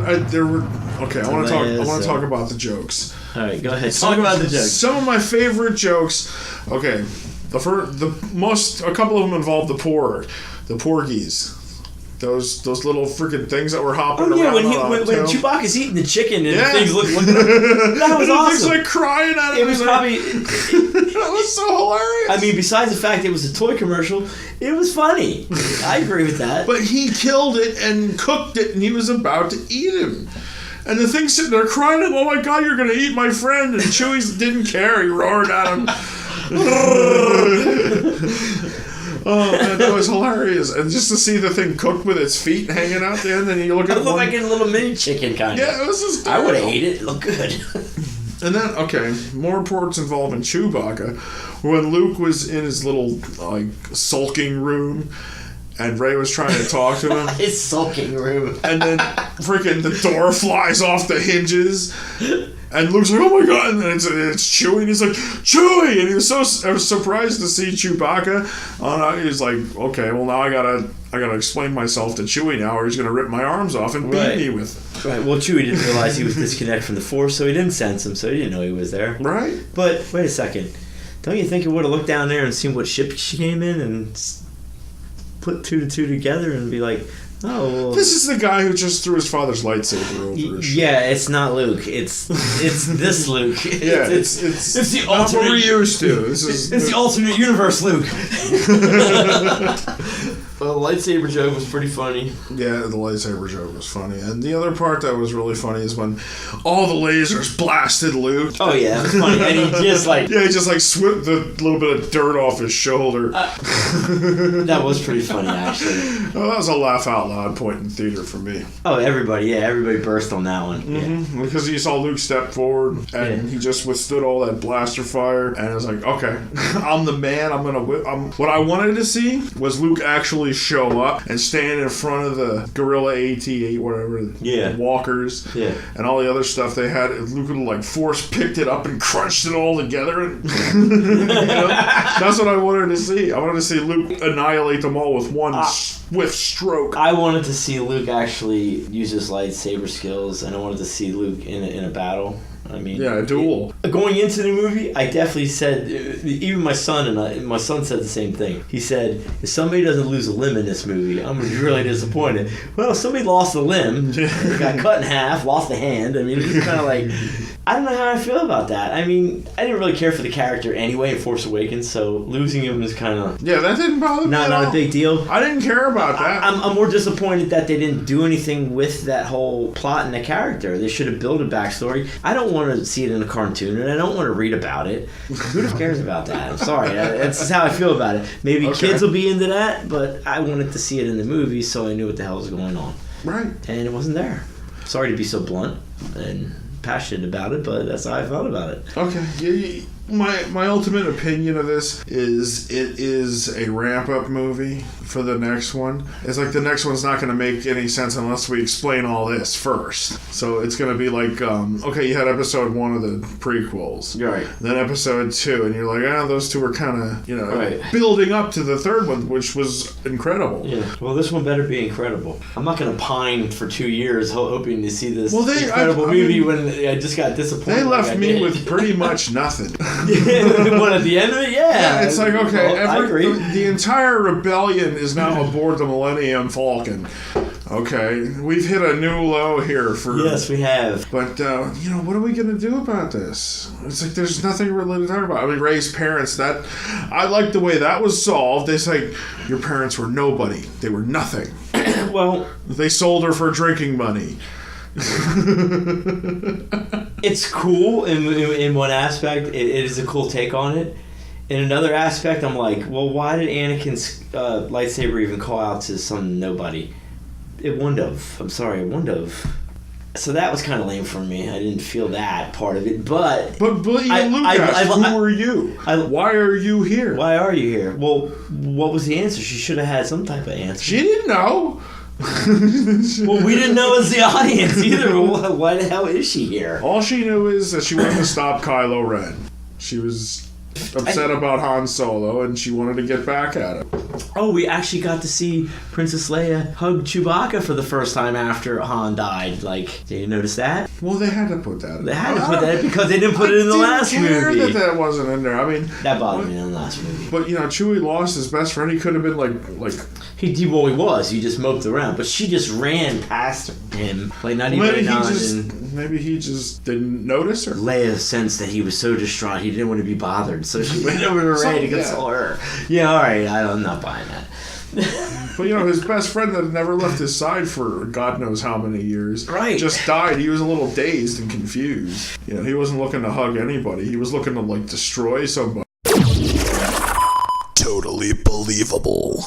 but there were... Okay, I want to talk about the jokes. All right, go ahead. Talk about the jokes. Some of my favorite jokes... Okay, a couple of them involve the porgies. Those little freaking things that were hopping around. Oh yeah, when Chewbacca's eating the chicken and the things looking at him. That was awesome. Things like crying at him. It was probably... That was so hilarious. I mean, besides the fact it was a toy commercial, it was funny. I agree with that. But he killed it and cooked it, and he was about to eat him. And the thing's sitting there crying, oh my God, you're going to eat my friend. And Chewie didn't care. He roared at him. Oh, man, that was hilarious. And just to see the thing cooked with its feet hanging out the end, and you look at it. It looked like a little mini chicken, kind of. Yeah, it was just I would have ate it. It looked good. And then, okay, more reports involving Chewbacca. When Luke was in his little, sulking room, and Rey was trying to talk to him. His sulking room. And then freaking the door flies off the hinges. And Luke's like, oh my God. And then it's Chewie. And he's like, Chewie! And I was surprised to see Chewbacca. He's like, okay, well now I gotta explain myself to Chewie now, or he's gonna rip my arms off and beat me with it. Right. Well, Chewie didn't realize he was disconnected from the Force, so he didn't sense him, so he didn't know he was there. Right. But wait a second. Don't you think he would have looked down there and seen what ship she came in and put 2 to 2 together and be like, oh, well, this is the guy who just threw his father's lightsaber over his Yeah, it's not Luke. It's this Luke. Yeah, it's the alternate. What we're used to. It's the alternate universe Luke. Well, the lightsaber joke was pretty funny. Yeah, the lightsaber joke was funny. And the other part that was really funny is when all the lasers blasted Luke. Oh, yeah, it was funny. And he just like... Yeah, he just like swept the little bit of dirt off his shoulder. That was pretty funny, actually. Well, that was a laugh out loud point in theater for me. Oh, everybody burst on that one. Mm-hmm. Yeah. Because you saw Luke step forward and he just withstood all that blaster fire. And I was like, okay, I'm the man. What I wanted to see was Luke actually show up and stand in front of the Gorilla AT-8, whatever, the walkers, and all the other stuff they had. Luke would like force picked it up and crunched it all together. And, that's what I wanted to see. I wanted to see Luke annihilate them all with one swift stroke. I wanted to see Luke actually use his lightsaber skills, and I wanted to see Luke in a battle. I mean, a duel. Going into the movie, I definitely said, even my son said the same thing. He said, if somebody doesn't lose a limb in this movie, I'm going to be really disappointed. Well, somebody lost a limb, got cut in half, lost a hand. I mean, it's kind of like, I don't know how I feel about that. I mean, I didn't really care for the character anyway in Force Awakens, so losing him is kind of... Yeah, that didn't bother me Not a big deal. I didn't care about that. I'm more disappointed that they didn't do anything with that whole plot and the character. They should have built a backstory. I don't want to see it in a cartoon, and I don't want to read about it. Who cares about that? I'm sorry. That's just how I feel about it. Maybe kids will be into that, but I wanted to see it in the movie, so I knew what the hell was going on. Right. And it wasn't there. Sorry to be so blunt and passionate about it, but that's how I felt about it. Okay. My ultimate opinion of this is it is a ramp-up movie for the next one. It's like the next one's not going to make any sense unless we explain all this first. So it's going to be like, you had episode 1 of the prequels. Right. Then episode 2, and you're like, those two were kind of, building up to the third one, which was incredible. Yeah. Well, this one better be incredible. I'm not going to pine for 2 years hoping to see this incredible movie when I just got disappointed. They left me with pretty much nothing. What, at the end of it? Yeah. It's like, okay, I agree. The entire rebellion is now aboard the Millennium Falcon. Okay, we've hit a new low here for... Yes, we have. But, what are we going to do about this? It's like there's nothing really to talk about. I mean, Rey's parents, I like the way that was solved. They say, your parents were nobody. They were nothing. Well... They sold her for drinking money. It's cool in one aspect. It is a cool take on it. In another aspect, I'm like, well, why did Anakin's lightsaber even call out to some nobody? It wouldn't have. I'm sorry, it wouldn't have. So that was kind of lame for me. I didn't feel that part of it, but Lucas, who are you? Why are you here? Why are you here? Well, what was the answer? She should have had some type of answer. She didn't know. Well, we didn't know as the audience either. Why the hell is she here? All she knew is that she wanted to stop Kylo Ren. upset about Han Solo, and she wanted to get back at him. Oh, we actually got to see Princess Leia hug Chewbacca for the first time after Han died. Like, did you notice that? Well, they had to put that in. They had to put that because they didn't put it in the last movie. I didn't care that wasn't in there. I mean... That bothered me in the last movie. But, you know, Chewie lost his best friend. He could have been like... He was. He just moped around. But she just ran past him. Like, not even Maybe he just didn't notice her. Leia sensed that he was so distraught he didn't want to be bothered. So she went over to Rey to console her. Yeah, all right. I'm not buying that. But, you know, his best friend that never left his side for God knows how many years. Right. Just died. He was a little dazed and confused. You know, he wasn't looking to hug anybody. He was looking to, like, destroy somebody. Totally believable.